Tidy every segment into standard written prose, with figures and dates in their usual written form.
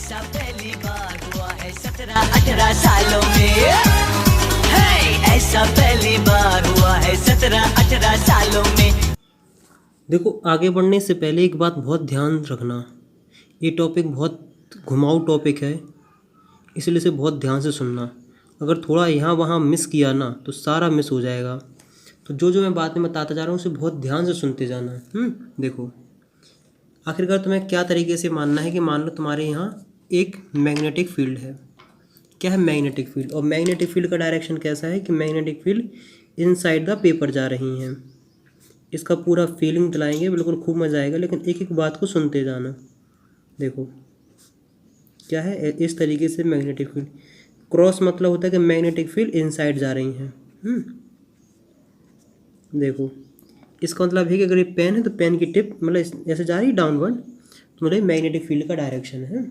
ऐसा पहली बार हुआ है 17-18 सालों में। हे, ऐसा पहली बार हुआ है 17-18 सालों में। देखो, आगे बढ़ने से पहले एक बात बहुत ध्यान रखना। ये टॉपिक बहुत घुमाऊ टॉपिक है, इसलिए इसे बहुत ध्यान से सुनना। अगर थोड़ा यहाँ वहाँ मिस किया ना तो सारा मिस हो जाएगा। तो जो मैं बातें बताता जा रहा हूँ उसे बहुत ध्यान से सुनते जाना। देखो, आखिरकार तुम्हें क्या तरीके से मानना है कि मान लो तुम्हारे यहाँ एक मैग्नेटिक फील्ड है। क्या है मैग्नेटिक फील्ड? और मैग्नेटिक फील्ड का डायरेक्शन कैसा है कि magnetic field inside the paper जा रही हैं। इसका पूरा फीलिंग दिलाएंगे, बिल्कुल खूब मज़ा आएगा, लेकिन एक एक बात को सुनते जाना। देखो क्या है, इस तरीके से मैग्नेटिक फील्ड क्रॉस मतलब होता है कि मैग्नेटिक फील्ड इनसाइड जा रही हैं। देखो, इसका मतलब है कि अगर ये पेन है तो पेन की टिप मतलब ऐसे जा रही है डाउनवर्ड, तो मतलब मैग्नेटिक फील्ड का डायरेक्शन है।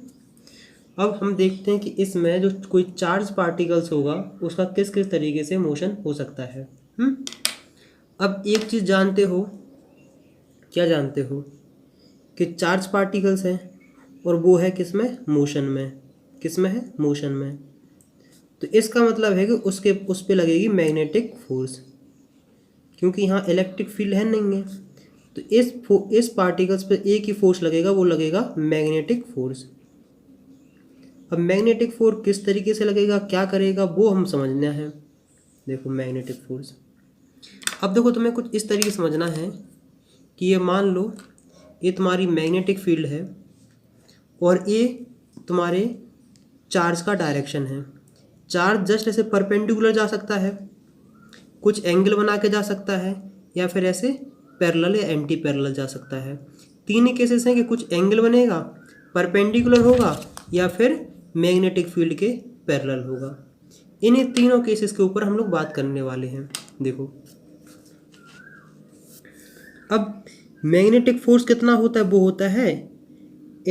अब हम देखते हैं कि इसमें जो कोई चार्ज पार्टिकल्स होगा उसका किस किस तरीके से मोशन हो सकता है। अब एक चीज़ जानते हो, क्या जानते हो कि चार्ज पार्टिकल्स हैं और वो है किसमें? मोशन में। किसमें है? मोशन में। तो इसका मतलब है कि उस पे लगेगी मैग्नेटिक फोर्स, क्योंकि यहाँ इलेक्ट्रिक फील्ड है नहीं है। तो इस पार्टिकल्स पे एक ही फोर्स लगेगा, वो लगेगा मैग्नेटिक फोर्स। अब मैग्नेटिक फोर्स किस तरीके से लगेगा, क्या करेगा, वो हम समझना है। देखो मैग्नेटिक फोर्स, अब देखो तुम्हें कुछ इस तरीके से समझना है कि ये मान लो ये तुम्हारी मैग्नेटिक फील्ड है और ये तुम्हारे चार्ज का डायरेक्शन है। चार्ज जस्ट ऐसे परपेंडिकुलर जा सकता है, कुछ एंगल बना के जा सकता है, या फिर ऐसे पैरेलल या एंटी पैरेलल जा सकता है। तीन ही केसेस हैं कि कुछ एंगल बनेगा, परपेंडिकुलर होगा, या फिर मैग्नेटिक फील्ड के पैरेलल होगा। इन्हीं तीनों केसेस के ऊपर हम लोग बात करने वाले हैं। देखो, अब मैग्नेटिक फोर्स कितना होता है? वो होता है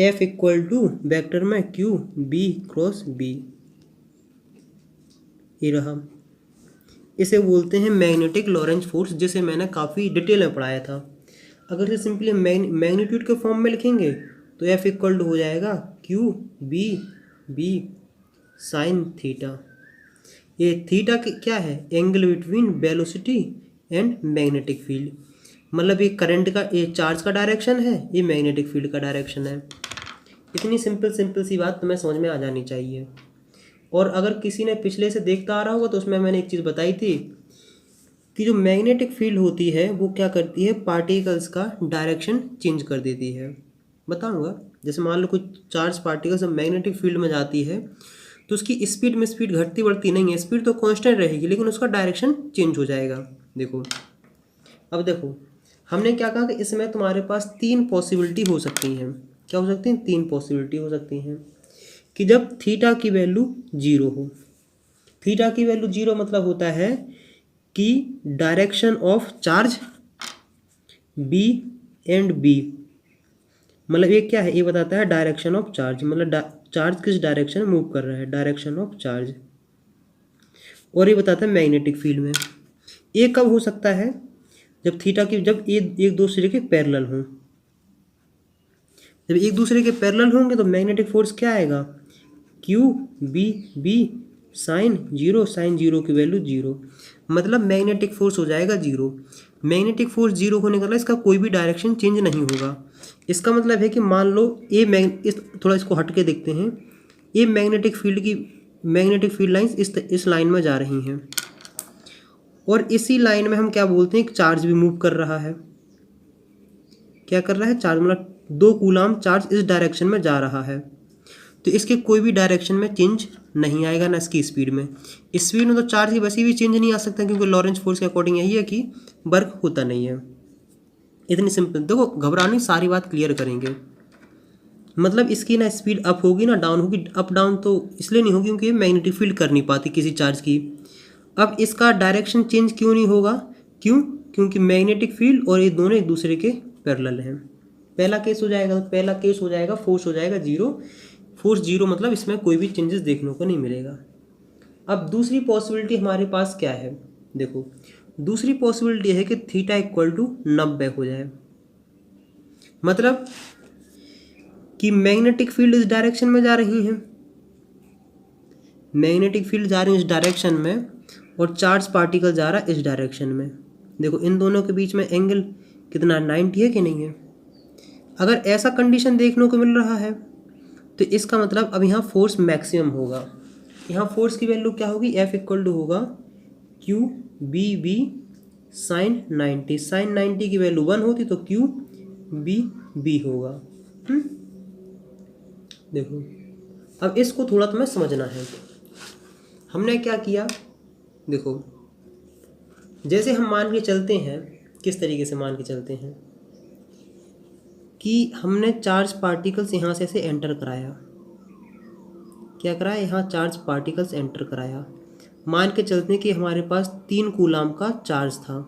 F इक्वल टू वेक्टर में Q B क्रॉस B। ये रहा, इसे बोलते हैं मैग्नेटिक लॉरेंज फोर्स, जिसे मैंने काफ़ी डिटेल में पढ़ाया था। अगर इसे सिंपली मैग्नीट्यूड के फॉर्म में लिखेंगे तो F इक्वल टू हो जाएगा Q B साइन थीटा। ये थीटा क्या है? Angle between velocity and magnetic field. मतलब ये करंट का, ये चार्ज का डायरेक्शन है, ये मैग्नेटिक फील्ड का डायरेक्शन है। इतनी सिंपल सी बात तुम्हें समझ में आ जानी चाहिए। और अगर किसी ने पिछले से देखता आ रहा होगा तो उसमें मैंने एक चीज़ बताई थी कि जो मैग्नेटिक फील्ड होती है वो क्या करती है? पार्टिकल्स का डायरेक्शन चेंज कर देती है। बताऊंगा, जैसे मान लो कुछ चार्ज पार्टिकल्स मैग्नेटिक फील्ड में जाती है तो उसकी स्पीड घटती बढ़ती नहीं है, स्पीड तो कांस्टेंट रहेगी, लेकिन उसका डायरेक्शन चेंज हो जाएगा। देखो, अब देखो हमने क्या कहा कि इसमें तुम्हारे पास तीन पॉसिबिलिटी हो सकती हैं। क्या हो सकती हैं? तीन पॉसिबिलिटी हो सकती हैं कि जब थीटा की वैल्यू 0 हो। थीटा की वैल्यू 0 मतलब होता है कि direction of charge B and B, मतलब ये क्या है? ये बताता है डायरेक्शन ऑफ चार्ज, मतलब चार्ज किस डायरेक्शन में मूव कर रहा है, डायरेक्शन ऑफ चार्ज। और ये बताता है मैग्नेटिक फील्ड में। ये कब हो सकता है? जब थीटा की, जब एक दूसरे के पैरेलल हों। जब एक दूसरे के पैरेलल होंगे तो मैग्नेटिक फोर्स क्या आएगा? Q B साइन 0, साइन 0 की वैल्यू 0, मतलब मैग्नेटिक फोर्स हो जाएगा 0। मैग्नेटिक फोर्स 0 होने का मतलब इसका कोई भी डायरेक्शन चेंज नहीं होगा। इसका मतलब है कि मान लो थोड़ा इसको हट के देखते हैं, ये मैग्नेटिक फील्ड लाइंस इस लाइन में जा रही हैं, और इसी लाइन में हम क्या बोलते हैं? एक चार्ज भी मूव कर रहा है। क्या कर रहा है? चार्ज, मतलब 2 कूलाम चार्ज इस डायरेक्शन में जा रहा है। तो इसके कोई भी डायरेक्शन में चेंज नहीं आएगा, ना इसकी स्पीड में। स्पीड में तो चार्ज की वैसे भी चेंज नहीं आ सकता, क्योंकि लॉरेंज फोर्स के अकॉर्डिंग यही है कि वर्क होता नहीं है। इतनी सिंपल। देखो, घबरानी, सारी बात क्लियर करेंगे। मतलब इसकी ना स्पीड अप होगी ना डाउन होगी। अप डाउन तो इसलिए नहीं होगी क्योंकि मैग्नेटिक फील्ड कर नहीं पाती किसी चार्ज की। अब इसका डायरेक्शन चेंज क्यों नहीं होगा? क्योंकि मैग्नेटिक फील्ड और ये दोनों एक दूसरे के पैरेलल हैं। पहला केस हो जाएगा, फोर्स हो जाएगा 0। फोर्स 0 मतलब इसमें कोई भी चेंजेस देखने को नहीं मिलेगा। अब दूसरी पॉसिबिलिटी हमारे पास क्या है? देखो, दूसरी पॉसिबिलिटी है कि थीटा इक्वल टू 90 हो जाए। मतलब कि मैग्नेटिक फील्ड इस डायरेक्शन में जा रही हैं, मैग्नेटिक फील्ड जा रही है इस डायरेक्शन में और चार्ज पार्टिकल जा रहा है इस डायरेक्शन में। देखो इन दोनों के बीच में एंगल कितना 90 है कि नहीं है। अगर ऐसा कंडीशन देखने को मिल रहा है तो इसका मतलब अब यहाँ फोर्स मैक्सिमम होगा। यहाँ फोर्स की वैल्यू क्या होगी, F इक्वल टू होगा Q B B sine 90। Sine 90 की वैल्यू 1 होती तो क्यू बी बी होगा। देखो अब इसको थोड़ा तुम्हें समझना है। हमने क्या किया, देखो जैसे हम मान के चलते हैं, किस तरीके से मान के चलते हैं कि हमने चार्ज पार्टिकल्स यहाँ से ऐसे एंटर कराया, क्या कराया, यहाँ चार्ज पार्टिकल्स एंटर कराया। मान के चलते हैं कि हमारे पास 3 कूलाम का चार्ज था,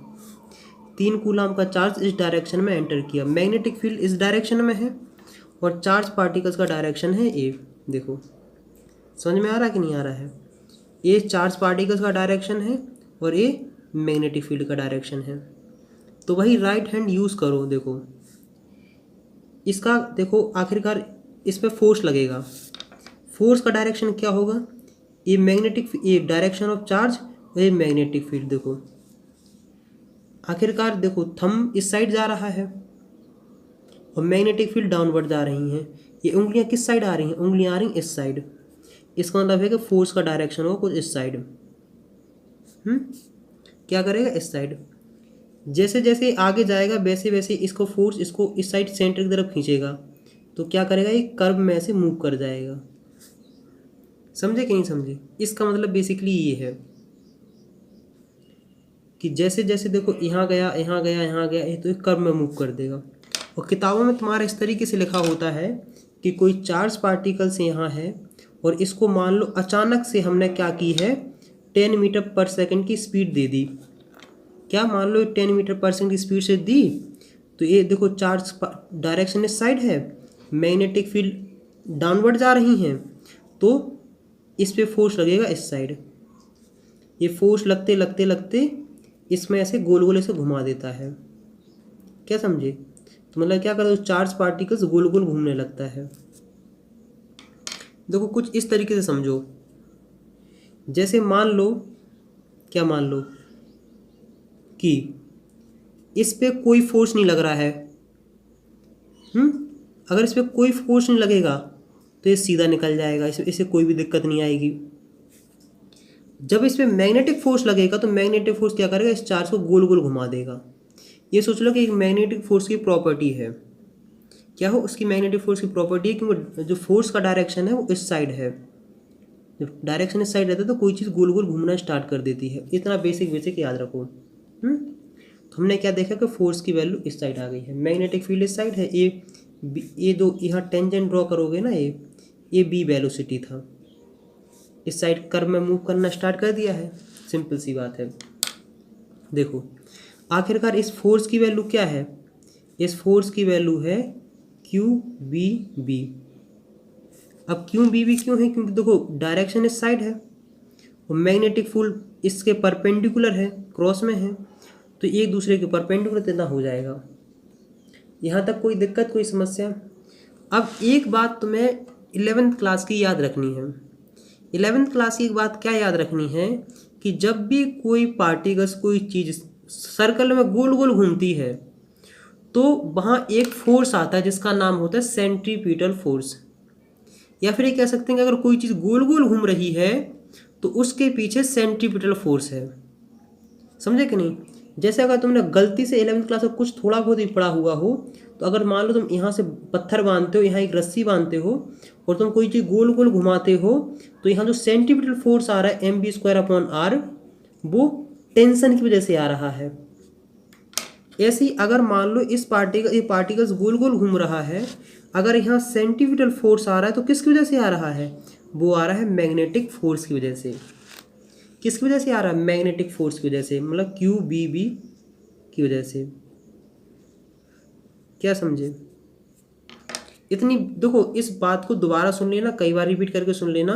3 कूलाम का चार्ज इस डायरेक्शन में एंटर किया। मैग्नेटिक फील्ड इस डायरेक्शन में है और चार्ज पार्टिकल्स का डायरेक्शन है ए। देखो समझ में आ रहा कि नहीं आ रहा है, ए चार्ज पार्टिकल्स का डायरेक्शन है और ए मैग्नेटिक फील्ड का डायरेक्शन है। तो वही राइट हैंड यूज़ करो। देखो इसका देखो आखिरकार इस पर फोर्स लगेगा, फोर्स का डायरेक्शन क्या होगा, ये मैग्नेटिक, ये डायरेक्शन ऑफ चार्ज और ये मैग्नेटिक फील्ड। देखो आखिरकार देखो थंब इस साइड जा रहा है और मैग्नेटिक फील्ड डाउनवर्ड जा रही हैं। ये उंगलियां किस साइड आ रही हैं, उंगलियां आ रही हैं इस साइड। इसका मतलब है कि फोर्स का डायरेक्शन हो कुछ इस साइड। क्या करेगा, इस साइड। जैसे जैसे आगे जाएगा वैसे वैसे इसको फोर्स इसको इस साइड सेंटर की तरफ खींचेगा, तो क्या करेगा, ये कर्व में ऐसे मूव कर जाएगा। समझे कि नहीं समझे। इसका मतलब बेसिकली ये है कि जैसे जैसे देखो यहाँ गया यहाँ गया यहाँ गया, ये तो एक कर्व में मूव कर देगा। और किताबों में तुम्हारा इस तरीके से लिखा होता है कि कोई चार्ज पार्टिकल से यहाँ है और इसको मान लो अचानक से हमने क्या की है, 10 मीटर पर सेकंड की स्पीड दे दी। क्या मान लो 10 मीटर पर सेकंड की स्पीड से दी, तो ये देखो चार्ज डायरेक्शन इस साइड है, मैग्नेटिक फील्ड डाउनवर्ड जा रही हैं, तो इस पे फोर्स लगेगा इस साइड। ये फोर्स लगते लगते लगते इसमें ऐसे गोल गोल ऐसे घुमा देता है। क्या समझे। तो मतलब क्या करता है, चार्ज पार्टिकल्स गोल गोल घूमने लगता है। देखो कुछ इस तरीके से समझो, जैसे मान लो, क्या मान लो कि इस पे कोई फोर्स नहीं लग रहा है। अगर इस पे कोई फोर्स नहीं लगेगा तो ये सीधा निकल जाएगा, इसे कोई भी दिक्कत नहीं आएगी। जब इस पे मैग्नेटिक फोर्स लगेगा तो मैग्नेटिक फोर्स क्या करेगा, इस चार्ज को गोल गोल घुमा देगा। ये सोच लो कि एक मैग्नेटिक फोर्स की प्रॉपर्टी है। क्या हो, उसकी मैग्नेटिक फोर्स की प्रॉपर्टी है क्योंकि जो फोर्स का डायरेक्शन है वो इस साइड है। जब डायरेक्शन इस साइड रहता है तो कोई चीज़ गोल गोल घूमना स्टार्ट कर देती है। इतना बेसिक याद रखो। तो हमने क्या देखा कि फोर्स की वैल्यू इस साइड आ गई है, मैग्नेटिक फील्ड इस साइड है। ये दो यहाँ टेंजेंट ड्रॉ करोगे ना, ये बी वेलोसिटी था, इस साइड कर्व में मूव करना स्टार्ट कर दिया है। सिंपल सी बात है। देखो आखिरकार इस फोर्स की वैल्यू क्या है, इस फोर्स की वैल्यू है क्यू बी बी। अब क्यू बी बी क्यों है, क्योंकि देखो डायरेक्शन इस साइड है और मैग्नेटिक फील्ड इसके परपेंडिकुलर है, क्रॉस में है, तो एक दूसरे के परपेंडिकुलर कितना हो जाएगा। यहाँ तक कोई दिक्कत, कोई समस्या। अब एक बात तुम्हें 11th क्लास की याद रखनी है। 11th क्लास की एक बात क्या याद रखनी है कि जब भी कोई पार्टिकल्स, कोई चीज़ सर्कल में गोल गोल घूमती है तो वहाँ एक फोर्स आता है जिसका नाम होता है सेंट्रीपिटल फोर्स। या फिर ये कह सकते हैं कि अगर कोई चीज़ गोल गोल घूम रही है तो उसके पीछे सेंट्रीपिटल फोर्स है। समझे कि नहीं। जैसे अगर तुमने गलती से 11th क्लास में कुछ थोड़ा बहुत भी पढ़ा हुआ हो, तो अगर मान लो तुम यहाँ से पत्थर बांधते हो, यहाँ एक रस्सी बांधते हो और तुम कोई चीज़ गोल गोल घुमाते हो, तो यहाँ जो सेंट्रीपिटल फोर्स आ रहा है mv²/r, वो टेंशन की वजह से आ रहा है। ऐसे ही अगर मान लो ये पार्टिकल्स गोल गोल घूम रहा है, अगर यहाँ सेंट्रीपिटल फोर्स आ रहा है तो किसकी वजह से आ रहा है, वो आ रहा है मैग्नेटिक फोर्स की वजह से। किसकी वजह से आ रहा है, मैग्नेटिक फोर्स की वजह से, मतलब क्यू बी बी की वजह से। क्या समझे। इतनी देखो इस बात को दोबारा सुन लेना, कई बार रिपीट करके सुन लेना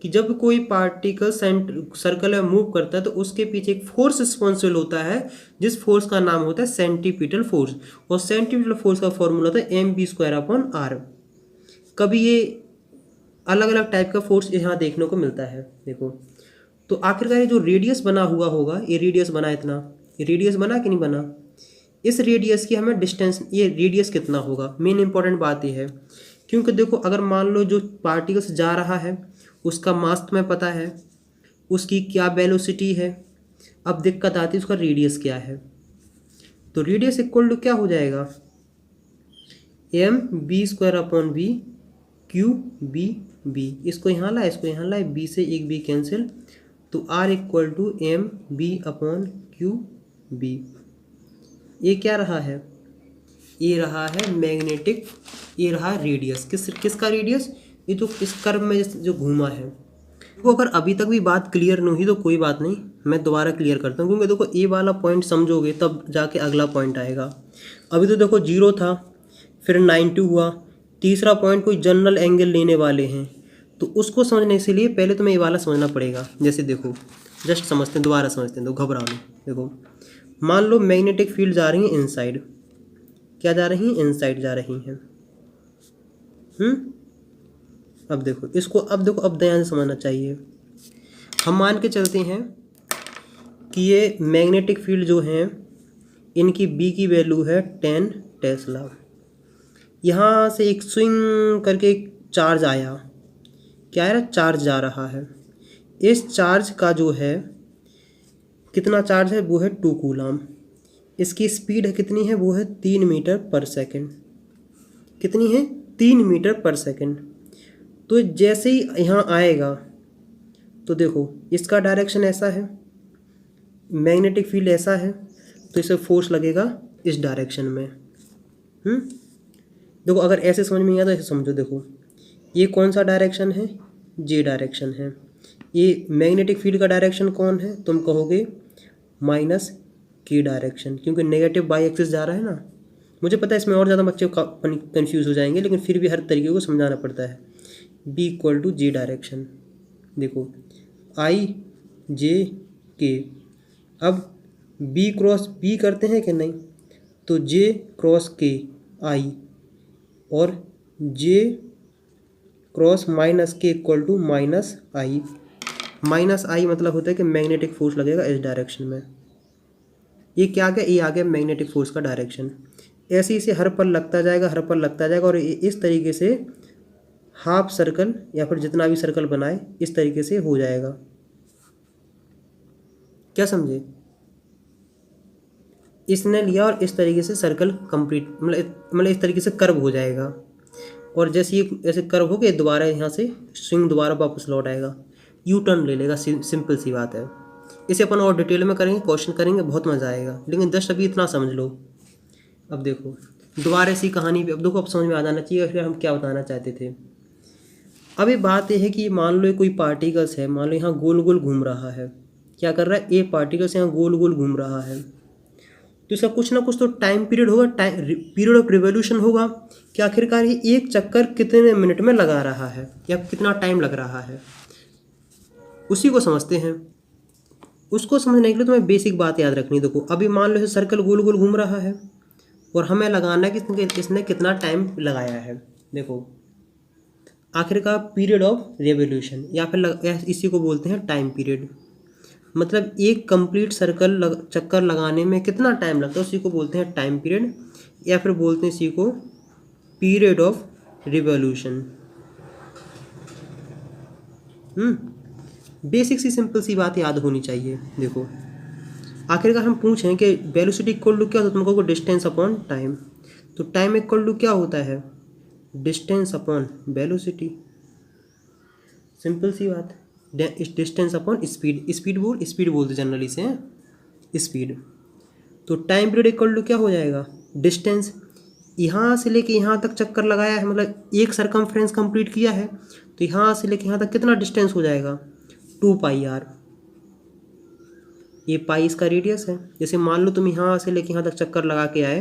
कि जब कोई पार्टिकल सर्कल में मूव करता है तो उसके पीछे एक फोर्स रिस्पॉन्सिबल होता है, जिस फोर्स का नाम होता है सेंट्रीपिटल फोर्स। और सेंट्रीपिटल फोर्स का फॉर्मूला होता है mv²/r। कभी ये अलग अलग टाइप का फोर्स यहाँ देखने को मिलता है। देखो तो आखिरकार ये जो रेडियस बना हुआ होगा, ये रेडियस बना इतना, ये रेडियस बना कि नहीं बना, इस रेडियस की हमें डिस्टेंस, ये रेडियस कितना होगा, मेन इंपॉर्टेंट बात ये है। क्योंकि देखो अगर मान लो जो पार्टिकल्स जा रहा है उसका मास तुम्हें पता है, उसकी क्या वेलोसिटी है, अब दिक्कत आती है उसका रेडियस क्या है। तो रेडियस इक्वल टू क्या हो जाएगा, M B square upon B Q B B. इसको यहाँ लाए, इसको यहाँ लाए, बी से एक बी कैंसिल, तो R equal to M B upon Q B. ये क्या रहा है, ये रहा है मैग्नेटिक, ये रहा रेडियस, किसका रेडियस, ये जो इस कर्व में जो घूमा है। वो अगर अभी तक भी बात क्लियर नहीं हुई तो कोई बात नहीं, मैं दोबारा क्लियर करता हूँ, क्योंकि देखो ये वाला पॉइंट समझोगे तब जाके अगला पॉइंट आएगा। अभी तो देखो 0 था, फिर 90 हुआ, तीसरा पॉइंट कोई जनरल एंगल लेने वाले हैं, तो उसको समझने के लिए पहले तुम्हें ये वाला समझना पड़ेगा। जैसे देखो जस्ट समझते हैं, दोबारा समझते हैं, तो घबराओ नहीं। देखो मान लो मैग्नेटिक फील्ड जा रही है इनसाइड, क्या जा रही हैं, इनसाइड जा रही हैं। अब देखो इसको, अब देखो अब ध्यान से समझना चाहिए। हम मान के चलते हैं कि ये मैग्नेटिक फील्ड जो हैं इनकी बी की वैल्यू है 10 टेस्ला। यहाँ से एक स्विंग करके एक चार्ज आया, क्या है, चार्ज जा रहा है। इस चार्ज का जो है कितना चार्ज है, वो है 2 कूलम। इसकी स्पीड है कितनी है, वो है 3 मीटर पर सेकेंड। कितनी है, 3 मीटर पर सेकेंड। तो जैसे ही यहाँ आएगा तो देखो इसका डायरेक्शन ऐसा है, मैग्नेटिक फील्ड ऐसा है, तो इसे फोर्स लगेगा इस डायरेक्शन में। देखो अगर ऐसे समझ में नहीं आता तो ऐसे समझो। देखो ये कौन सा डायरेक्शन है, जे डायरेक्शन है। ये मैग्नेटिक फील्ड का डायरेक्शन कौन है, तुम कहोगे माइनस के डायरेक्शन, क्योंकि नेगेटिव बाई एक्सिस जा रहा है ना। मुझे पता है इसमें और ज़्यादा बच्चे कंफ्यूज हो जाएंगे, लेकिन फिर भी हर तरीके को समझाना पड़ता है। B equal to J direction, देखो आई जे के। अब बी क्रॉस बी करते हैं कि नहीं, तो जे क्रॉस के आई, और J cross minus K equal to minus I. Minus I मतलब होता है कि मैग्नेटिक फोर्स लगेगा इस डायरेक्शन में। ये क्या आ गया, ये आ गया मैग्नेटिक फोर्स का डायरेक्शन। ऐसे ही इसे हर पर लगता जाएगा, हर पर लगता जाएगा, और इस तरीके से हाफ सर्कल या फिर जितना भी सर्कल बनाए इस तरीके से हो जाएगा। क्या समझे, इसने लिया और इस तरीके से सर्कल कंप्लीट, मतलब इस तरीके से कर्व हो जाएगा। और जैसे ये ऐसे कर्व हो के दोबारा यहाँ से स्विंग दोबारा वापस लौट आएगा, यू टर्न ले लेगा। सिंपल सी बात है। इसे अपन और डिटेल में करेंगे, क्वेश्चन करेंगे, बहुत मज़ा आएगा, लेकिन जस्ट अभी इतना समझ लो। अब देखो दोबारा इसी कहानी पे, अब देखो अब समझ में आ जाना चाहिए फिर हम क्या बताना चाहते थे। अब ये बात ये है कि मान लो कोई पार्टिकल्स है, मान लो यहाँ गोल गोल घूम रहा है। क्या कर रहा है, ये पार्टिकल्स यहाँ गोल गोल घूम रहा है, तो इसका कुछ ना कुछ तो टाइम पीरियड होगा, पीरियड ऑफ रिवोल्यूशन होगा कि आखिरकार ये एक चक्कर कितने मिनट में लगा रहा है या कितना टाइम लग रहा है, उसी को समझते हैं। उसको समझने के लिए तुम्हें बेसिक बात याद रखनी। देखो अभी मान लो सर्कल गोल गोल घूम रहा है और हमें लगाना है कि इसने कितना टाइम लगाया है। देखो आखिरकार पीरियड ऑफ रिवोल्यूशन या फिर इसी को बोलते हैं टाइम पीरियड, मतलब एक कंप्लीट सर्कल चक्कर लगाने में कितना टाइम लगता है उसी को बोलते हैं टाइम पीरियड, या फिर बोलते हैं इसी को पीरियड ऑफ रिवोल्यूशन। बेसिक सी सिंपल सी बात याद होनी चाहिए। देखो आखिरकार हम पूछें कि वेलोसिटी इक्वल टू क्या होता है, तुमको डिस्टेंस अपॉन टाइम, तो टाइम इक्वल टू क्या होता है, डिस्टेंस अपॉन वेलोसिटी। सिंपल सी बात, डिस्टेंस अपॉन स्पीड। स्पीड बोलते जनरली से स्पीड। तो टाइम पीरियड इक्वल टू क्या हो जाएगा, डिस्टेंस। यहाँ से लेके यहाँ तक चक्कर लगाया है, मतलब एक सरकमफ्रेंस कंप्लीट किया है, तो यहाँ से लेके यहाँ तक कितना डिस्टेंस हो जाएगा, 2 पाई आर। ये पाई इसका रेडियस है। जैसे मान लो तुम यहाँ से लेके यहाँ तक चक्कर लगा के आए,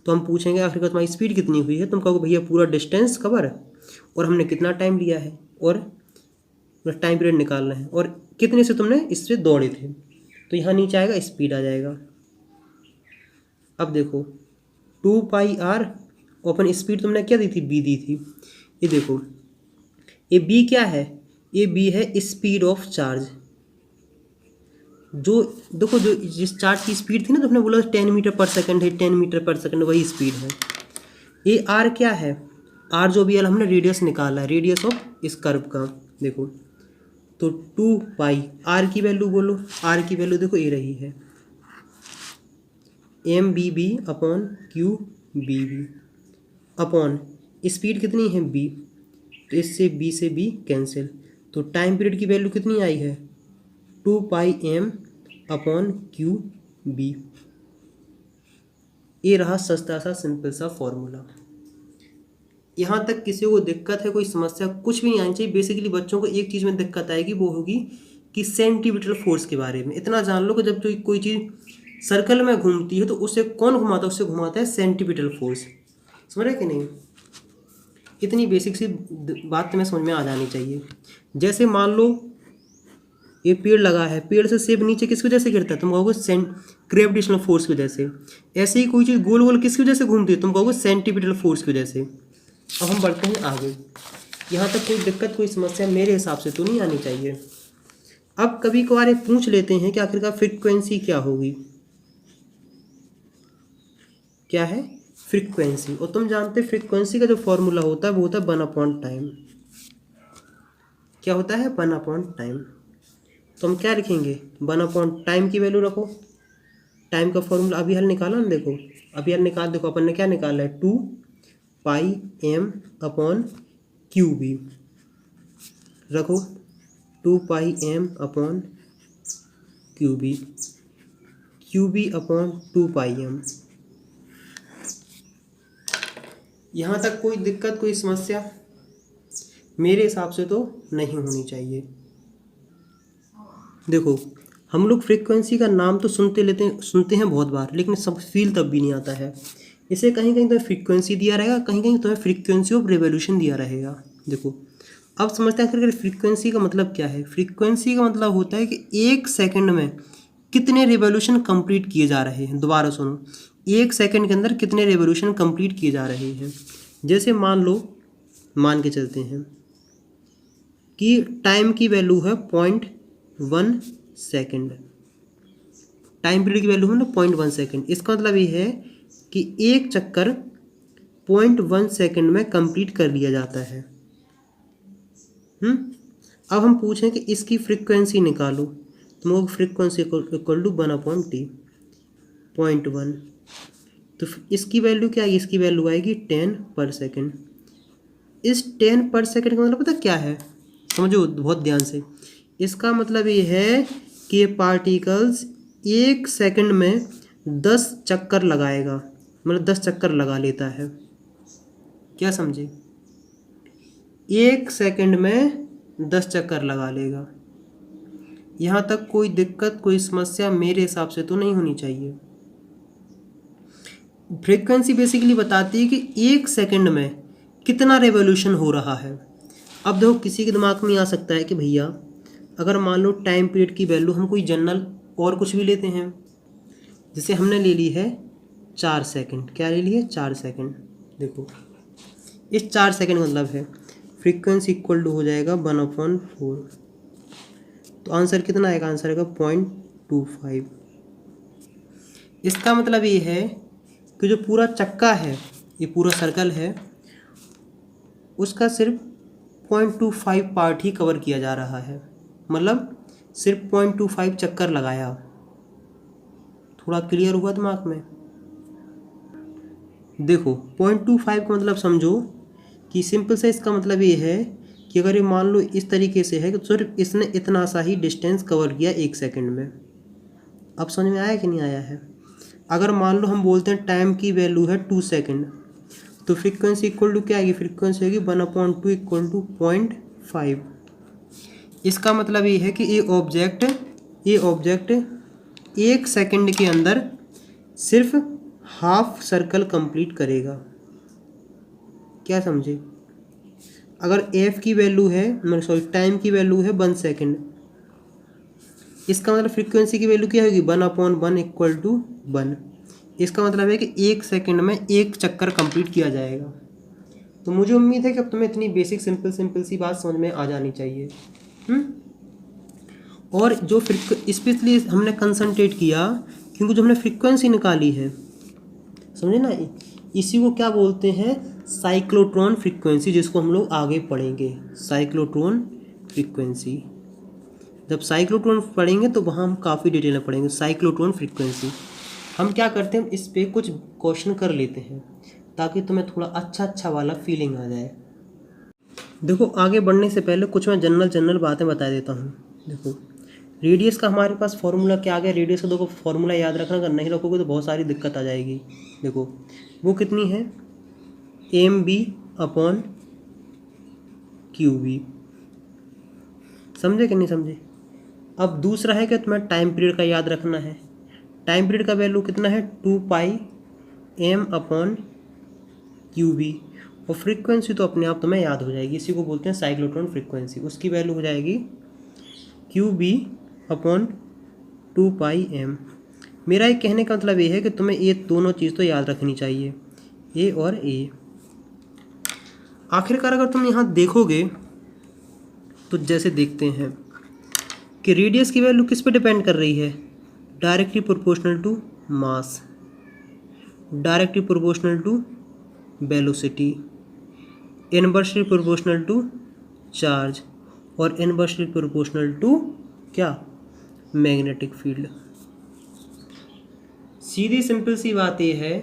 तो हम पूछेंगे आखिरकार तुम्हारी स्पीड कितनी हुई है, तुम कहोगे भैया पूरा डिस्टेंस कवर और हमने कितना टाइम लिया है, और टाइम पीरियड निकालना है, और कितने से तुमने इससे दौड़े थे, तो यहाँ नीचे आएगा स्पीड आ जाएगा। अब देखो 2 पाई आर, ओपन स्पीड तुमने क्या दी थी, बी दी थी। ये देखो, ये बी क्या है, ये बी है स्पीड ऑफ चार्ज। जो देखो, जो जिस चार्ज की स्पीड थी ना, तो हमने बोला 10 मीटर पर सेकंड है, 10 मीटर पर सेकंड वही स्पीड है। ये आर क्या है, आर जो भी है हमने रेडियस निकाला है, रेडियस ऑफ इस कर्व का। देखो तो 2 पाई, आर की वैल्यू बोलो, आर की वैल्यू देखो ये रही है M B B upon Q B B upon speed कितनी है बी, तो इससे बी से बी कैंसिल, तो टाइम पीरियड की वैल्यू कितनी आई है 2 pi M upon Q B. ये रहा सस्ता सा सिंपल सा फॉर्मूला। यहाँ तक किसी को दिक्कत है, कोई समस्या कुछ भी नहीं आनी चाहिए। बेसिकली बच्चों को एक चीज़ में दिक्कत आएगी, वो होगी कि सेंटीमीटर फोर्स के बारे में। इतना जान लो कि जब कोई चीज़ सर्कल में घूमती है तो उसे कौन घुमाता है, उससे घुमाता है सेंटीमीटर फोर्स। समझ रहे कि नहीं, इतनी बेसिक सी बात तुम्हें समझ में आ जानी चाहिए। जैसे मान लो ये पेड़ लगा है, पेड़ से सेब नीचे किसकी वजह से गिरता है, तुम कहोगे ग्रेविटेशनल फोर्स की वजह से। ऐसे ही कोई चीज़ गोल गोल किसकी वजह से घूमती है, तुम कहोगे सेंटीमीटर फोर्स की वजह से। अब हम बढ़ते हैं आगे। यहाँ तक कोई दिक्कत कोई समस्या मेरे हिसाब से तो नहीं आनी चाहिए। अब कभी कभार पूछ लेते हैं कि आखिरकार फ्रीक्वेंसी क्या होगी, क्या है फ्रीक्वेंसी। और तुम जानते फ्रीक्वेंसी का जो फॉर्मूला होता है वो होता है 1 टाइम। क्या होता है 1 टाइम। तो हम क्या लिखेंगे 1 टाइम की वैल्यू रखो, टाइम का फॉर्मूला अभी हल निकाला ना, देखो अभी हल निकाल, देखो अपन ने क्या निकाला है 2 pi M upon Q B. रखो 2 pi M upon Q B upon 2 pi M. यहाँ तक कोई दिक्कत कोई समस्या मेरे हिसाब से तो नहीं होनी चाहिए। देखो हम लोग फ्रीक्वेंसी का नाम तो सुनते हैं बहुत बार, लेकिन सब फील तब भी नहीं आता है। इसे कहीं कहीं तो फ्रीक्वेंसी दिया रहेगा, कहीं कहीं तो फ्रीक्वेंसी ऑफ रिवोल्यूशन दिया रहेगा। देखो अब समझते हैं आखिर फ्रीक्वेंसी का मतलब क्या है। फ्रीक्वेंसी का मतलब होता है कि 1 सेकंड में कितने रिवोल्यूशन कंप्लीट किए जा रहे हैं। दोबारा सुनो, 1 सेकंड के अंदर कितने रिवोल्यूशन कंप्लीट किए जा रहे हैं। जैसे मान के चलते हैं कि टाइम की वैल्यू है 0.1 सेकंड, टाइम पीरियड की वैल्यू है ना 0.1 सेकंड। इसका मतलब ये है कि एक चक्कर 0.1 सेकंड में कंप्लीट कर लिया जाता है। अब हम पूछें कि इसकी फ्रीक्वेंसी निकालो, तो फ्रीक्वेंसी इक्वल टू 1/t 0.1। तो इसकी वैल्यू क्या आएगी, इसकी वैल्यू आएगी 10 पर सेकेंड। इस 10 पर सेकेंड का मतलब पता क्या है, समझो बहुत ध्यान से। इसका मतलब ये है कि ये पार्टिकल्स 1 सेकंड में 10 चक्कर लगाएगा, मतलब 10 चक्कर लगा लेता है। क्या समझे, 1 सेकंड में 10 चक्कर लगा लेगा। यहाँ तक कोई दिक्कत कोई समस्या मेरे हिसाब से तो नहीं होनी चाहिए। फ्रीक्वेंसी बेसिकली बताती है कि 1 सेकंड में कितना रेवोल्यूशन हो रहा है। अब देखो किसी के दिमाग में आ सकता है कि भैया अगर मान लो टाइम पीरियड की वैल्यू हम कोई जनरल और कुछ भी लेते हैं, जैसे हमने ले ली है 4 सेकंड। क्या ले ली है 4 सेकंड। देखो इस 4 सेकंड का मतलब है फ्रीक्वेंसी इक्वल टू हो जाएगा 1/4। तो आंसर कितना आएगा, आंसर आएगा 0.25। इसका मतलब ये है कि जो पूरा चक्का है, ये पूरा सर्कल है, उसका सिर्फ 0.25 पार्ट ही कवर किया जा रहा है। मतलब सिर्फ 0.25 चक्कर लगाया। थोड़ा क्लियर हुआ दिमाग में। देखो 0.25 का मतलब समझो कि सिंपल से इसका मतलब ये है कि अगर ये मान लो इस तरीके से है कि सिर्फ इसने इतना सा ही डिस्टेंस कवर किया 1 सेकंड में। अब समझ में आया कि नहीं आया है। अगर मान लो हम बोलते हैं टाइम की वैल्यू है 2 सेकंड, तो फ्रीक्वेंसी इक्वल टू क्या आएगी, फ्रीक्वेंसी होगी 1/2 इक्वल टू 0.5। इसका मतलब ये है कि ये ऑब्जेक्ट 1 सेकंड के अंदर सिर्फ हाफ सर्कल कंप्लीट करेगा। क्या समझे, अगर एफ की वैल्यू है टाइम की वैल्यू है 1 सेकंड, इसका मतलब फ्रीक्वेंसी की वैल्यू क्या होगी 1/1 इक्वल टू 1। इसका मतलब है कि 1 सेकंड में 1 चक्कर कंप्लीट किया जाएगा। तो मुझे उम्मीद है कि अब तुम्हें इतनी बेसिक सिंपल सी बात समझ में आ जानी चाहिए। और जो स्पेशली हमने कंसंट्रेट किया क्योंकि जो हमने फ्रीक्वेंसी निकाली है, समझे ना, इसी को क्या बोलते हैं, साइक्लोट्रॉन फ्रीक्वेंसी, जिसको हम लोग आगे पढ़ेंगे। साइक्लोट्रॉन फ्रीक्वेंसी, जब साइक्लोट्रॉन पढ़ेंगे तो वहाँ हम काफ़ी डिटेल में पढ़ेंगे साइक्लोट्रॉन फ्रीक्वेंसी। हम क्या करते हैं, इस पे कुछ क्वेश्चन कर लेते हैं ताकि तुम्हें थोड़ा अच्छा वाला फीलिंग आ जाए। देखो, आगे बढ़ने से पहले कुछ मैं जनरल बातें बता देता हूँ। देखो, रेडियस का हमारे पास फॉर्मूला क्या आ गया। रेडियस का देखो फॉर्मूला याद रखना, अगर नहीं रखोगे तो बहुत सारी दिक्कत आ जाएगी। देखो वो कितनी है, mb/qb, समझे कि नहीं समझे। अब दूसरा है कि तुम्हें टाइम पीरियड का याद रखना है। टाइम पीरियड का वैल्यू कितना है, 2πm/qb, और फ्रीक्वेंसी तो अपने आप तुम्हें याद हो जाएगी, इसी को बोलते हैं साइक्लोट्रॉन फ्रीक्वेंसी। उसकी वैल्यू हो जाएगी qb/2πm। मेरा एक कहने का मतलब ये है कि तुम्हें ये दोनों चीज़ तो याद रखनी चाहिए, ए और ए। आखिरकार अगर तुम यहाँ देखोगे तो जैसे देखते हैं कि रेडियस की वैल्यू किस पे डिपेंड कर रही है, directly proportional to mass, directly proportional to velocity, inversely proportional to charge, और इनवर्सली प्रोपोर्शनल टू क्या, मैग्नेटिक फील्ड। सीधी सिंपल सी बात यह है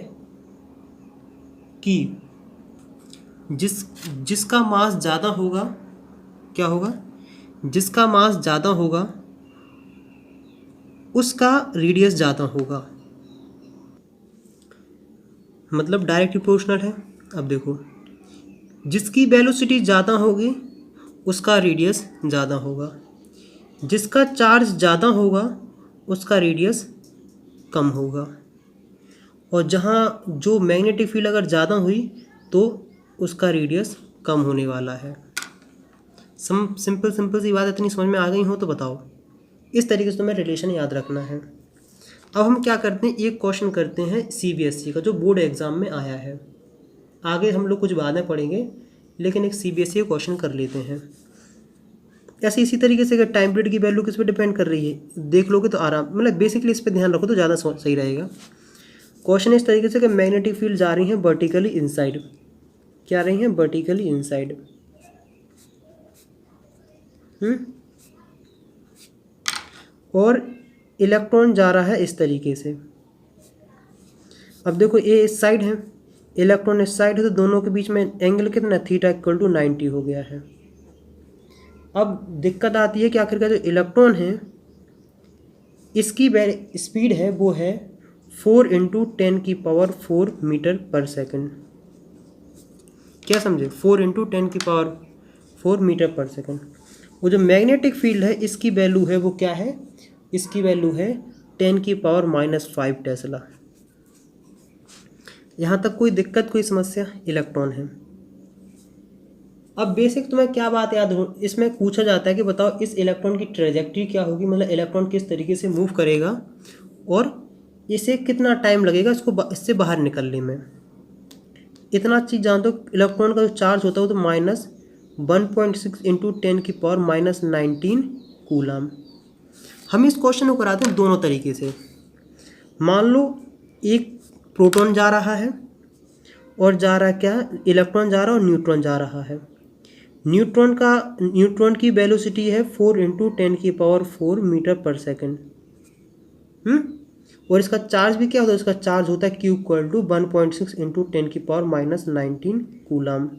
कि जिसका मास ज़्यादा होगा, क्या होगा, जिसका मास ज़्यादा होगा उसका रेडियस ज़्यादा होगा, मतलब डायरेक्टली प्रोपोर्शनल है। अब देखो, जिसकी वेलोसिटी ज़्यादा होगी उसका रेडियस ज़्यादा होगा, जिसका चार्ज ज़्यादा होगा उसका रेडियस कम होगा, और जहाँ जो मैग्नेटिक फील्ड अगर ज़्यादा हुई तो उसका रेडियस कम होने वाला है। सिंपल सी बात इतनी समझ में आ गई हो तो बताओ। इस तरीके से तुम्हें रिलेशन याद रखना है। अब हम क्या करते हैं, एक क्वेश्चन करते हैं सीबीएसई का जो बोर्ड एग्ज़ाम में आया है। आगे हम लोग कुछ बाद में पढ़ेंगे, लेकिन एक सीबीएसई का क्वेश्चन कर लेते हैं। ऐसे इसी तरीके से अगर टाइम पीरियड की वैल्यू किस पे डिपेंड कर रही है देख लोगे तो आराम, मतलब बेसिकली इस पे ध्यान रखो तो ज़्यादा सही रहेगा। क्वेश्चन इस तरीके से कि मैग्नेटिक फील्ड जा रही हैं वर्टिकली इनसाइड, क्या रही हैं, वर्टिकली इनसाइड, और इलेक्ट्रॉन जा रहा है इस तरीके से। अब देखो ये इस साइड है, इलेक्ट्रॉन इस साइड है, तो दोनों के बीच में एंगल कितना, θ = 90 हो गया है। अब दिक्कत आती है कि आखिरकार जो इलेक्ट्रॉन है इसकी स्पीड है वो है 4 × 10⁴ मीटर/सेकंड। क्या समझे, 4 × 10⁴ मीटर/सेकंड। वो जो मैग्नेटिक फील्ड है इसकी वैल्यू है वो क्या है, इसकी वैल्यू है 10⁻⁻5 टेस्ला। यहाँ तक कोई दिक्कत, कोई समस्या, इलेक्ट्रॉन है। अब बेसिक तुम्हें क्या बात याद हो, इसमें पूछा जाता है कि बताओ इस इलेक्ट्रॉन की ट्रेजेक्टरी क्या होगी, मतलब इलेक्ट्रॉन किस तरीके से मूव करेगा और इसे कितना टाइम लगेगा इससे बाहर निकलने में। इतना चीज़ जान दो, इलेक्ट्रॉन का जो चार्ज होता है वो तो -1.6 × 10⁻⁻19 कूलम। हम इस क्वेश्चन को कराते हैं दोनों तरीके से। मान लो एक प्रोटॉन जा रहा है और जा रहा है क्या, इलेक्ट्रॉन जा रहा है और न्यूट्रॉन जा रहा है। न्यूट्रॉन की वेलोसिटी है 4 × 10⁴ मीटर/सेकंड। और इसका चार्ज भी क्या होता है, इसका चार्ज होता है Q = 1.6 × 10⁻⁻19 कूलम।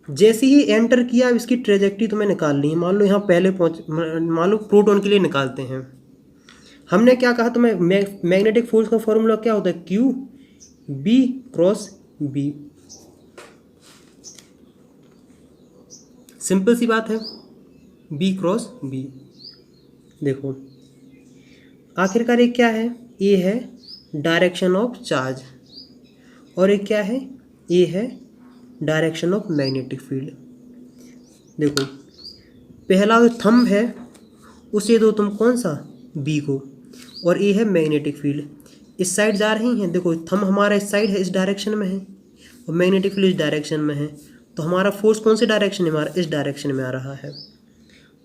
जैसे ही एंटर किया, अब इसकी ट्रेजेक्टरी तुम्हें निकालनी है। मान लो यहाँ पहले मान लो प्रोटॉन के लिए निकालते हैं। हमने क्या कहा तुम्हें, मैग्नेटिक फोर्स का फॉर्मूला क्या होता है, QB/B। सिंपल सी बात है, B/B। देखो आखिरकार ये क्या है, ये है डायरेक्शन ऑफ चार्ज, और ये क्या है, ये है डायरेक्शन ऑफ मैग्नेटिक फील्ड। देखो पहला जो थंब है उसे दो तुम कौन सा, B को, और ये है मैग्नेटिक फील्ड। इस साइड जा रही हैं, देखो थंब हमारा इस साइड है, इस डायरेक्शन में है, और मैग्नेटिक फील्ड इस डायरेक्शन में है, तो हमारा फोर्स कौन से डायरेक्शन में, हमारा इस डायरेक्शन में आ रहा है।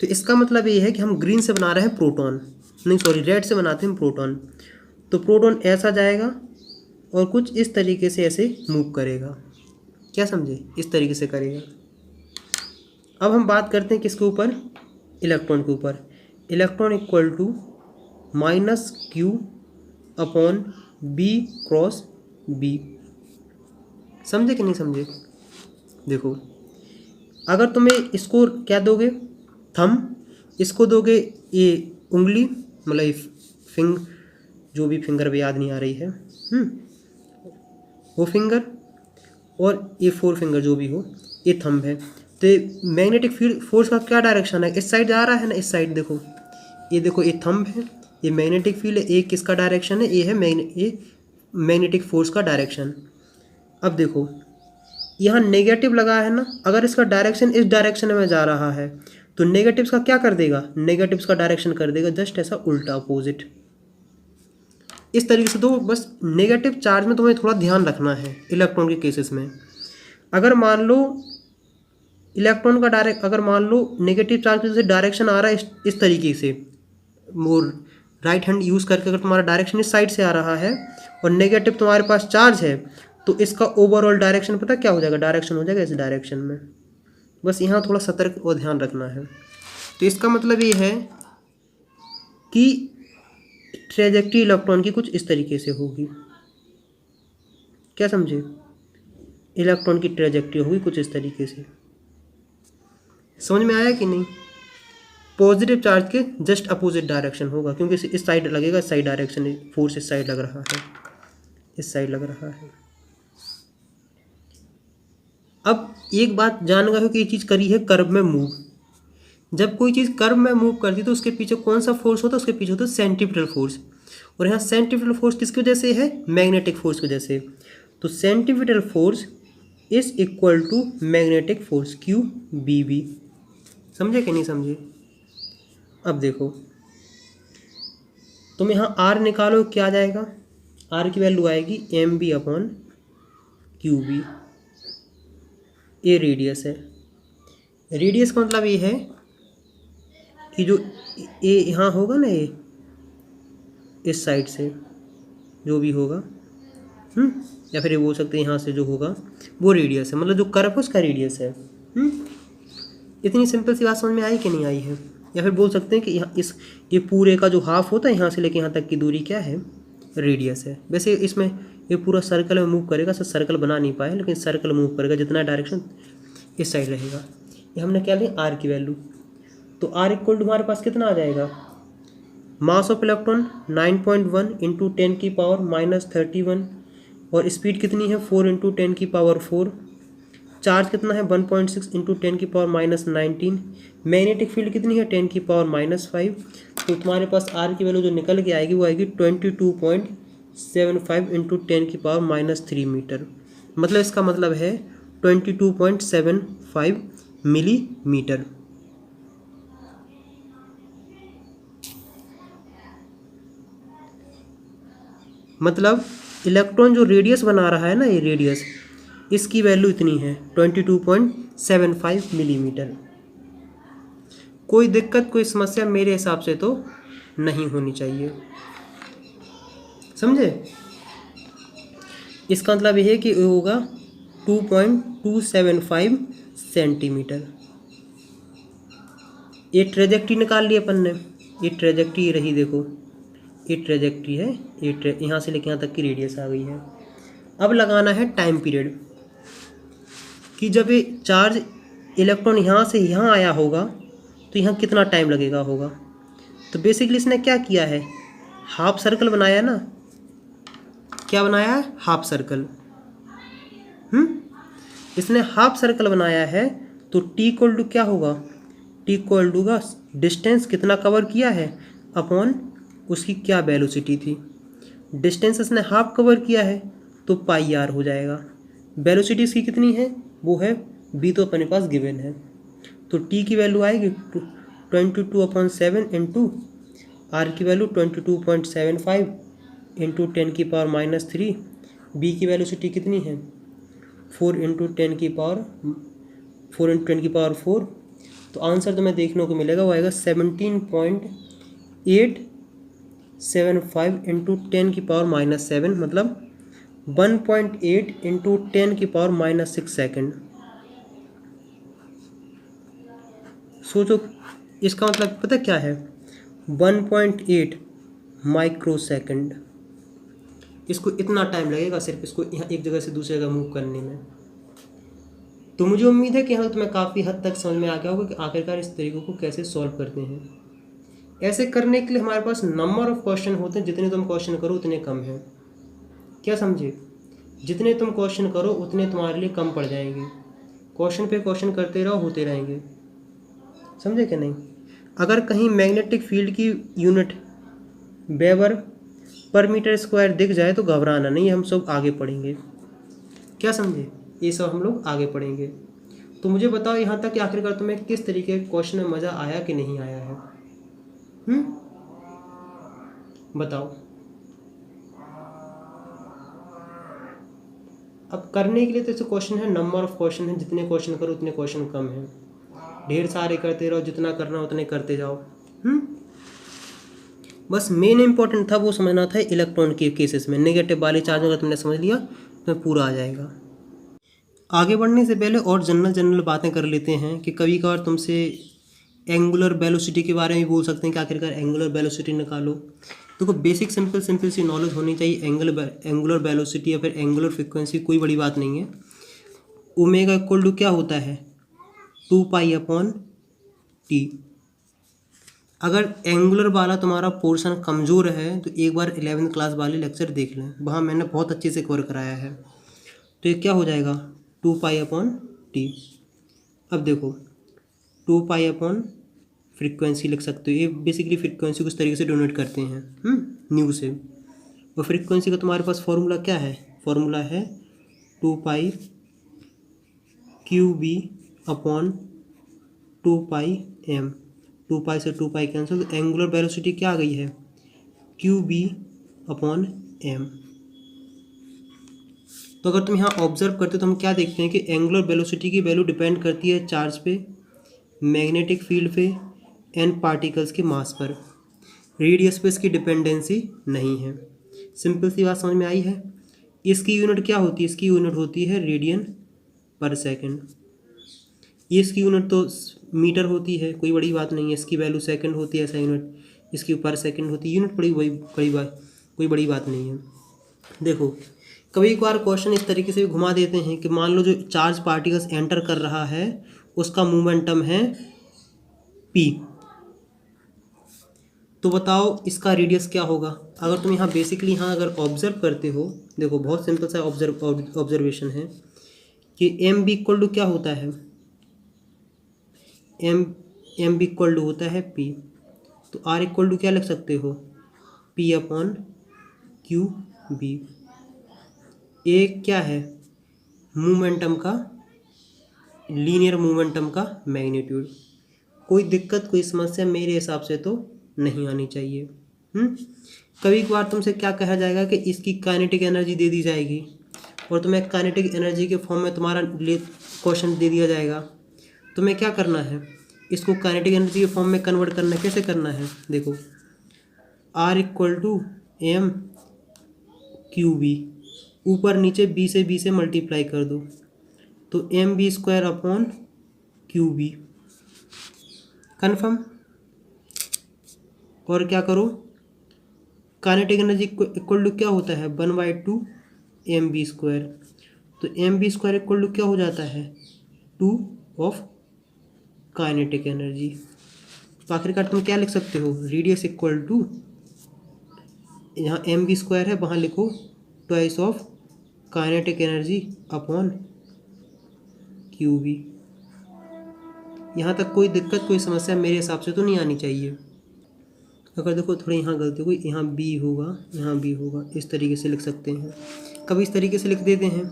तो इसका मतलब ये है कि हम ग्रीन से बना रहे हैं प्रोटॉन, नहीं सॉरी रेड से बनाते हैं प्रोटॉन। तो प्रोटॉन ऐसा जाएगा और कुछ इस तरीके से ऐसे मूव करेगा, क्या समझे, इस तरीके से करेगा। अब हम बात करते हैं किसके ऊपर, इलेक्ट्रॉन के ऊपर। Electron equal to -q upon b cross b, समझे कि नहीं समझे। देखो अगर तुम्हें इसको क्या दोगे, थंब, इसको दोगे ये उंगली, मतलब जो भी फिंगर भी याद नहीं आ रही है, वो फिंगर, और ये 4 फिंगर जो भी हो, ये थंब है। तो मैग्नेटिक फील्ड फोर्स का क्या डायरेक्शन है, इस साइड जा रहा है ना, इस साइड देखो, ये देखो ये थंब है, ये मैग्नेटिक फील्ड है, ये किसका डायरेक्शन है, ये है मैग्नेटिक फोर्स का डायरेक्शन। अब देखो यहाँ नेगेटिव लगा है ना, अगर इसका डायरेक्शन इस डायरेक्शन में जा रहा है तो नेगेटिव्स का क्या कर देगा, नेगेटिव्स का डायरेक्शन कर देगा जस्ट ऐसा उल्टा अपोजिट, इस तरीके से। तो बस नेगेटिव चार्ज में तुम्हें थोड़ा ध्यान रखना है इलेक्ट्रॉन के केसेस में। अगर मान लो इलेक्ट्रॉन का अगर मान लो नेगेटिव चार्ज से डायरेक्शन आ रहा है इस तरीके से, और राइट हैंड यूज़ करके अगर तुम्हारा डायरेक्शन इस साइड से आ रहा है और नेगेटिव तुम्हारे पास चार्ज है, तो इसका ओवरऑल डायरेक्शन पता क्या हो जाएगा, डायरेक्शन हो जाएगा इस डायरेक्शन में। बस यहाँ थोड़ा सतर्क और ध्यान रखना है। तो इसका मतलब ये है कि ट्रेजेक्टरी इलेक्ट्रॉन की कुछ इस तरीके से होगी, क्या समझे, इलेक्ट्रॉन की ट्रेजेक्टरी होगी कुछ इस तरीके से। समझ में आया कि नहीं। पॉजिटिव चार्ज के जस्ट अपोजिट डायरेक्शन होगा, क्योंकि इस साइड लगेगा, इस साइड डायरेक्शन फोर्स इस साइड लग रहा है, इस साइड लग रहा है। अब एक बात जान गए हो कि ये चीज़ करी है कर्व में मूव। जब कोई चीज़ कर्व में मूव करती है तो उसके पीछे कौन सा फोर्स होता है, उसके पीछे होता है सेंट्रीफ्यूगल फोर्स। और यहाँ सेंट्रीफ्यूगल फोर्स किसकी वजह से है, मैग्नेटिक फोर्स की वजह से। तो centrifugal force is equal to magnetic force QBB, समझे कि नहीं समझे। अब देखो तुम यहाँ R निकालो, क्या आ जाएगा, R की वैल्यू आएगी MB अपॉन QB। ये रेडियस है। रेडियस का मतलब ये है कि जो ये यहाँ होगा ना, ये इस साइड से जो भी होगा, या फिर ये बोल सकते हैं यहाँ से जो होगा वो रेडियस है, मतलब जो कर्व है उसका रेडियस है। इतनी सिंपल सी बात समझ में आई कि नहीं आई है। या फिर बोल सकते हैं कि यहाँ ये पूरे का जो हाफ होता है यहाँ से लेके यहाँ तक की दूरी क्या है, रेडियस है। वैसे इसमें ये पूरा सर्कल में मूव करेगा, सब सर्कल बना नहीं पाए, लेकिन सर्कल मूव करेगा, जितना डायरेक्शन इस साइड रहेगा। ये हमने क्या लिया, R की वैल्यू। तो R इक्वल टू हमारे पास कितना आ जाएगा, मास ऑफ इलेक्ट्रॉन 9.1 इंटू 10 की पावर -31, और स्पीड कितनी है 4 इंटू 10 की पावर 4। चार्ज कितना है 1.6 इंटू 10 की पावर -19। मैग्नेटिक फील्ड कितनी है 10 की पावर -5। तो तुम्हारे पास R की वैल्यू जो निकल के आएगी वो आएगी 22.75 इंटू 10 की पावर -3 मीटर। मतलब इसका मतलब है 22.75 मिलीमीटर। मतलब इलेक्ट्रॉन जो रेडियस बना रहा है ना, ये रेडियस, इसकी वैल्यू इतनी है 22.75 मिलीमीटर। कोई दिक्कत, कोई समस्या मेरे हिसाब से तो नहीं होनी चाहिए, समझे। इसका मतलब ये है कि होगा 2.275 सेंटीमीटर। ये ट्रेजेक्ट्री निकाल ली अपन ने, ये ट्रेजेक्ट्री रही, देखो ये ट्रेजेक्ट्री है, ये यहाँ से लेके यहाँ तक की रेडियस आ गई है। अब लगाना है टाइम पीरियड, कि जब ये चार्ज इलेक्ट्रॉन यहाँ से यहाँ आया होगा तो यहाँ कितना टाइम लगेगा होगा। तो बेसिकली इसने क्या किया है, हाफ सर्कल बनाया ना, क्या बनाया है, हाफ सर्कल। इसने हाफ सर्कल बनाया है, तो T इक्वल टू क्या होगा, T इक्वल टू का डिस्टेंस कितना कवर किया है अपॉन उसकी क्या वेलोसिटी थी। डिस्टेंस इसने हाफ कवर किया है तो πr हो जाएगा। वेलोसिटी इसकी कितनी है, वो है b, तो अपने पास गिवन है। तो T की वैल्यू आएगी 22/7 इंटू R की वैल्यू 22.75 इंटू 10 की पावर -3। b की वेलोसिटी कितनी है 4 तो आंसर तुम्हें देखने को मिलेगा वो आएगा 17.875 इंटू 10⁻⁻7 मतलब 1.8 इंटू 10⁻⁻6 सेकेंड। सोचो इसका मतलब पता क्या है, 1.8 माइक्रो सेकेंड। इसको इतना टाइम लगेगा सिर्फ इसको यहाँ एक जगह से दूसरी जगह मूव करने में। तो मुझे उम्मीद है कि यहाँ तुम्हें काफ़ी हद तक समझ में आ गया होगा कि आखिरकार इस तरीकों को कैसे सॉल्व करते हैं। ऐसे करने के लिए हमारे पास नंबर ऑफ क्वेश्चन होते हैं, जितने तुम क्वेश्चन करो उतने कम हैं। क्या समझे? जितने तुम क्वेश्चन करो उतने तुम्हारे लिए कम पड़ जाएंगे। क्वेश्चन पे क्वेश्चन करते रहो, होते रहेंगे। समझे कि नहीं? अगर कहीं मैग्नेटिक फील्ड की यूनिट वेबर पर मीटर स्क्वायर दिख जाए तो घबराना नहीं, हम सब आगे पढ़ेंगे। क्या समझे? ये सब हम लोग आगे पढ़ेंगे। तो मुझे बताओ यहाँ तक कि आखिरकार तुम्हें किस तरीके के क्वेश्चन में मज़ा आया कि नहीं आया है? बताओ। अब करने के लिए तो ऐसे क्वेश्चन है, नंबर ऑफ क्वेश्चन है, जितने क्वेश्चन करो उतने क्वेश्चन कम हैं। ढेर सारे करते रहो, जितना करना उतने करते जाओ। बस मेन इंपॉर्टेंट था वो समझना था इलेक्ट्रॉन के केसेस में। नेगेटिव वाले चार्ज अगर तुमने समझ लिया तो पूरा आ जाएगा। आगे बढ़ने से पहले और जनरल बातें कर लेते हैं कि कभी कभार तुमसे एंगुलर वेलोसिटी के बारे में बोल सकते हैं कि आखिरकार एंगुलर वेलोसिटी निकालो। देखो बेसिक सिंपल सी नॉलेज होनी चाहिए। एंगुलर वेलोसिटी या फिर एंगुलर फ्रिक्वेंसी कोई बड़ी बात नहीं है। ओमेगा इक्वल टू क्या होता है? 2π/T। अगर एंगुलर वाला तुम्हारा पोर्शन कमज़ोर है तो एक बार 11th क्लास वाले लेक्चर देख लें, वहाँ मैंने बहुत अच्छे से कवर कराया है। तो ये क्या हो जाएगा? 2π/T। अब देखो 2π/ फ्रीक्वेंसी लिख सकते हो। ये बेसिकली फ्रीक्वेंसी को इस तरीके से डोनेट करते हैं न्यू से। और फ्रीक्वेंसी का तुम्हारे पास फॉर्मूला क्या है? फॉर्मूला है 2π/2πm। 2π से 2π कैंसिल, तो एंगुलर वेलोसिटी क्या आ गई है? QB/m। तो अगर तुम यहाँ ऑब्जर्व करते हो तो हम क्या देखते हैं कि एंगुलर वेलोसिटी की वैल्यू डिपेंड करती है चार्ज पे, मैग्नेटिक फील्ड पे एंड पार्टिकल्स के मास पर। रेडियस पे इसकी डिपेंडेंसी नहीं है। सिंपल सी बात समझ में आई है। इसकी यूनिट क्या होती है? इसकी यूनिट होती है रेडियन पर सेकंड। इसकी यूनिट तो मीटर होती है, कोई बड़ी बात नहीं है। इसकी वैल्यू सेकंड होती है, ऐसा यूनिट। इसकी पर सेकंड होती है, यूनिट कोई बड़ी बात नहीं है। देखो कभी एक बार क्वेश्चन इस तरीके से भी घुमा देते हैं कि मान लो जो चार्ज पार्टिकल्स एंटर कर रहा है उसका मोमेंटम है p, तो बताओ इसका रेडियस क्या होगा? अगर तुम यहाँ बेसिकली अगर ऑब्जर्व करते हो, देखो बहुत सिंपल सा ऑब्जर्वेशन है कि एम बी इक्वल टू क्या होता है? एम बी इक्वल टू होता है p। तो r इक्वल टू क्या लिख सकते हो? P/QB। एक क्या है? मोमेंटम का, लीनियर मोमेंटम का मैग्नीट्यूड। कोई दिक्कत कोई समस्या मेरे हिसाब से तो नहीं आनी चाहिए। कभी कभार तुमसे क्या कहा जाएगा कि इसकी काइनेटिक एनर्जी दे दी जाएगी और तुम्हें काइनेटिक एनर्जी के फॉर्म में तुम्हारा क्वेश्चन दे दिया जाएगा। तुम्हें क्या करना है? इसको काइनेटिक एनर्जी के फॉर्म में कन्वर्ट करना कैसे करना है? देखो R इक्वल टू m/QB, ऊपर नीचे b से मल्टीप्लाई कर दो तो mb²/QB। कन्फर्म? और क्या करो? काइनेटिक एनर्जी इक्वल टू क्या होता है? 1/2 mb²। तो mb² इक्वल टू क्या हो जाता है? 2 ऑफ काइनेटिक एनर्जी। तो आखिरकार तुम क्या लिख सकते हो? रेडियस इक्वल टू, यहाँ mb² है वहाँ लिखो twice of kinetic energy upon QB। यहाँ तक कोई दिक्कत कोई समस्या मेरे हिसाब से तो नहीं आनी चाहिए। अगर देखो थोड़ी यहाँ गलती हुई, यहाँ B होगा, यहाँ B होगा, इस तरीके से लिख सकते हैं। कभी इस तरीके से लिख देते हैं।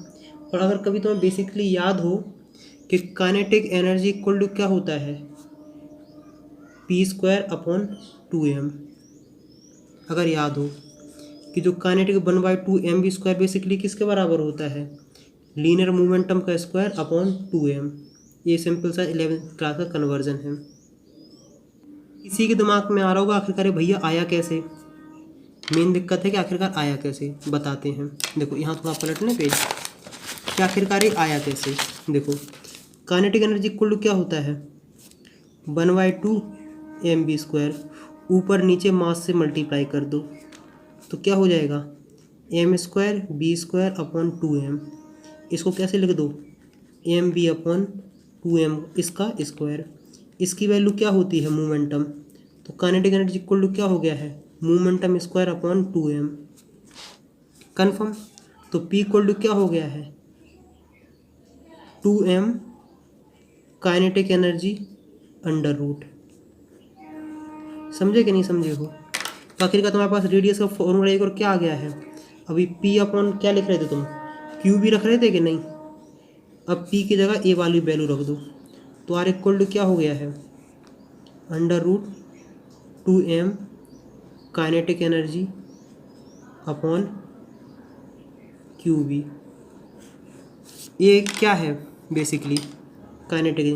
और अगर कभी तुम्हें बेसिकली याद हो कि काइनेटिक एनर्जी इक्वल टू क्या होता है? P²/2m। अगर याद हो कि जो काइनेटिक 1/2 mb² बेसिकली किसके बराबर होता है? लीनियर मोमेंटम का स्क्वायर अपॉन 2m। ये सिंपल सा 11th क्लास का कन्वर्जन है। किसी के दिमाग में आ रहा होगा आखिरकार भैया आया कैसे। मेन दिक्कत है कि आखिरकार आया कैसे, बताते हैं। देखो यहाँ थोड़ा पलटने पेज कि आखिरकार ये आया कैसे। देखो काइनेटिक एनर्जी इक्वल टू क्या होता है 1/2 mv²। ऊपर नीचे मास से मल्टीप्लाई कर दो तो क्या हो जाएगा m² b² अपॉन 2m। इसको कैसे लिख दो mv अपॉन 2m इसका स्क्वायर। इसकी वैल्यू क्या होती है मोमेंटम, तो काइनेटिक एनर्जी इक्वल टू क्या हो गया है momentum square upon 2m। Confirm. तो p इक्वल टू क्या हो गया है 2m kinetic energy under root. समझे कि नहीं समझे हो। तो आखिर का तुम्हारे पास रेडियस का फॉर्मूला एक और क्या आ गया है। अभी p अपॉन क्या लिख रहे थे तुम q भी रख रहे थे कि नहीं। अब p की जगह a वाली वैल्यू रख दो तो r इक्वल टू क्या हो गया है under root 2m kinetic energy upon QV। ये क्या है बेसिकली काइनेटिक,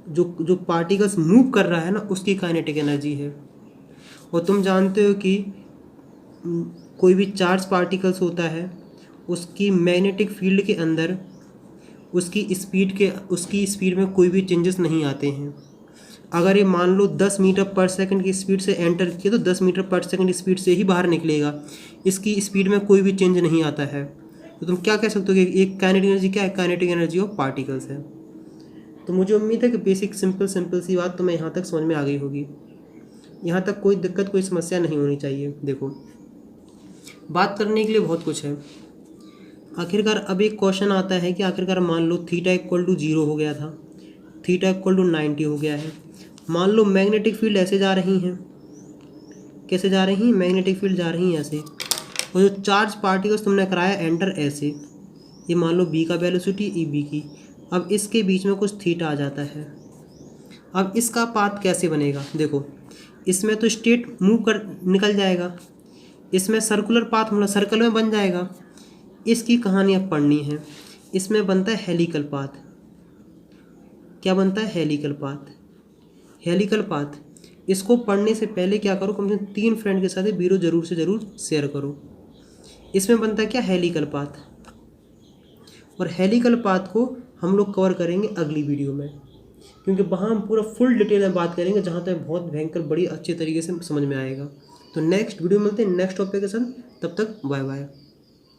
जो पार्टिकल्स मूव कर रहा है ना उसकी काइनेटिक एनर्जी है। और तुम जानते हो कि कोई भी चार्ज पार्टिकल्स होता है उसकी मैग्नेटिक फील्ड के अंदर उसकी स्पीड में कोई भी चेंजेस नहीं आते हैं। अगर ये मान लो 10 मीटर पर सेकंड की स्पीड से एंटर किए तो 10 मीटर पर सेकंड स्पीड से ही बाहर निकलेगा, इसकी स्पीड में कोई भी चेंज नहीं आता है। तो तुम क्या कह सकते हो कि एक काइनेटिक एनर्जी क्या है काइनेटिक एनर्जी ऑफ पार्टिकल्स है। तो मुझे उम्मीद है कि बेसिक सिंपल सी बात तुम्हें यहाँ तक समझ में आ गई होगी। यहाँ तक कोई दिक्कत कोई समस्या नहीं होनी चाहिए। देखो बात करने के लिए बहुत कुछ है। आखिरकार अब एक क्वेश्चन आता है कि आखिरकार मान लो थीटा इक्वल टू 0 हो गया था, थीटा इक्वल टू 90 हो गया है। मान लो मैग्नेटिक फील्ड ऐसे जा रही हैं, कैसे जा रही हैं मैग्नेटिक फील्ड जा रही हैं ऐसे, और जो चार्ज पार्टिकल्स तुमने कराया एंटर ऐसे, ये मान लो b का वेलोसिटी ई बी की। अब इसके बीच में कुछ थीटा आ जाता है। अब इसका पाथ कैसे बनेगा देखो, इसमें तो स्टेट मूव कर निकल जाएगा, इसमें सर्कुलर पाथ मतलब सर्कल में बन जाएगा। इसकी कहानी अब पढ़नी है। इसमें बनता है हेलिकल पाथ। क्या बनता है हेलिकल पाथ। हेलिकल पाथ इसको पढ़ने से पहले क्या करो कम से कम 3 फ्रेंड के साथ वीडियो ज़रूर से ज़रूर शेयर करो। इसमें बनता है क्या हेलिकल पाथ, और हेलिकल पाथ को हम लोग कवर करेंगे अगली वीडियो में, क्योंकि वहाँ हम पूरा फुल डिटेल में बात करेंगे जहाँ तक बहुत भयंकर बड़ी अच्छे तरीके से समझ में आएगा। तो नेक्स्ट वीडियो मिलते हैं नेक्स्ट टॉपिक के साथ, तब तक बाय बाय।